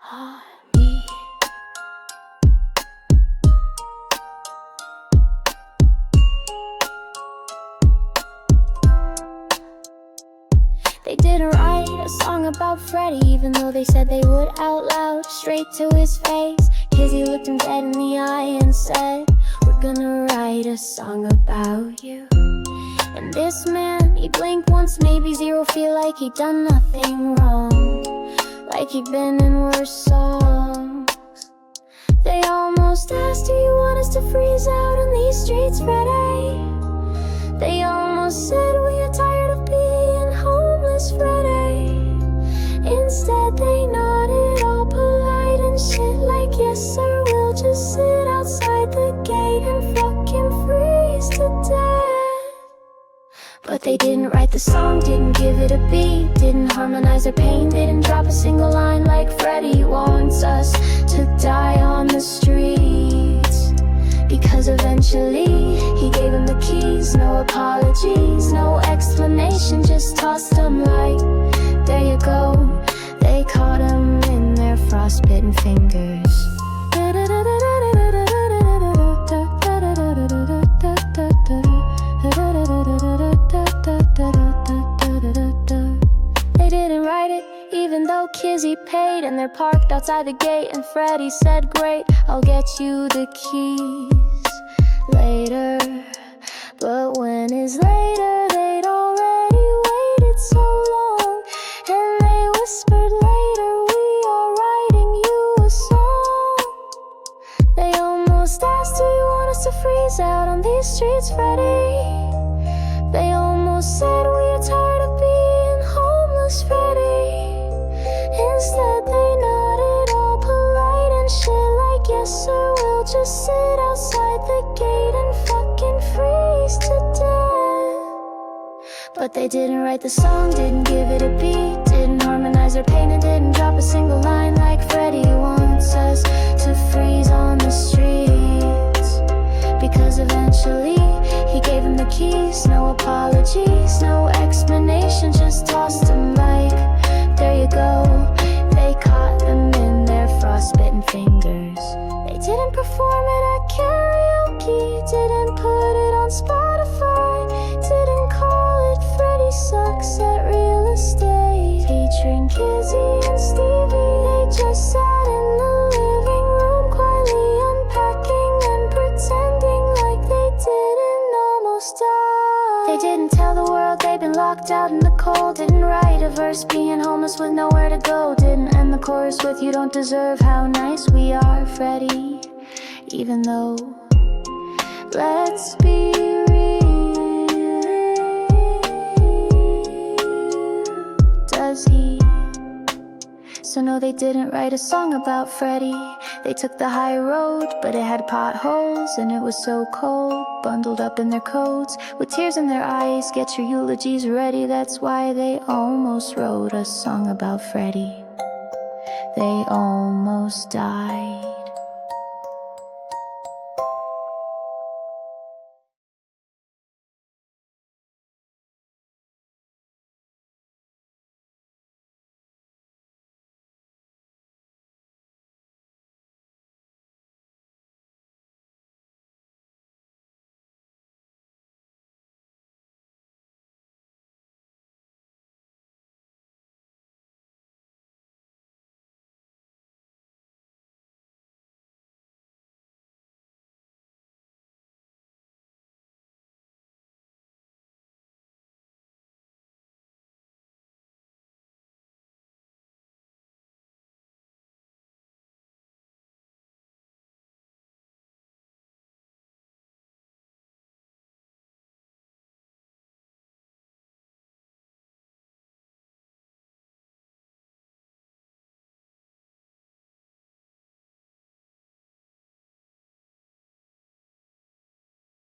They didn't write a song about Freddy, even though they said they would out loud, straight to his face. Kizzy looked him dead in the eye and said, "We're gonna write a song about you." And this man, he blinked once, maybe zero, feel like he'd done nothing wrong, like he'd been in worse songs. They almost asked, "Do you want us to freeze out on these streets, Freddy?" They almost said, "We are tired of being homeless, Freddy." Instead they nodded, all polite and shit, like, "Yes sir, we'll just sit outside the gate and fucking freeze to death." But they didn't write the song, didn't give it a beat, didn't harmonize their pain, didn't drop a single line like Freddy wants us to die on the streets. Because eventually he gave him the keys, no apologies, no explanation, just tossed them like, "There you go." They caught him in their frostbitten fingers. They didn't write it, even though Kizzy paid, and they're parked outside the gate, and Freddy said, "Great, I'll get you the keys later." But when is later? They'd already waited so long, and they whispered, "Later, we are writing you a song." They almost asked, "Do you want us to freeze out on these streets, Freddy?" They almost said, "We are tired of being homeless, Freddy." Instead they nodded, all polite and shit, like, "Yes sir, we'll just sit outside the gate and fucking freeze to death." But they didn't write the song, didn't give it a beat, didn't harmonize their pain, and didn't drop a single line like Freddy wants us to freeze on the streets. Because eventually he gave him the keys, no apologies, no explanation, just tossed them like, "There you go." They caught them in their frostbitten fingers. They didn't perform it at karaoke, didn't put it on Spotify, didn't call it "Freddy Sucks at Real Estate," featuring Kizzy and Stevie. They just sat in the living room, quietly unpacking and pretending like they didn't almost die. They didn't tell the world they'd been locked out in the cold, didn't write a verse being homeless with nowhere to go, didn't end the chorus with "You don't deserve how nice we are, Freddy." Even though, let's be real, does he? So no, they didn't write a song about Freddy. They took the high road, but it had potholes, and it was so cold, bundled up in their coats, with tears in their eyes. Get your eulogies ready, that's why they almost wrote a song about Freddy. They almost died.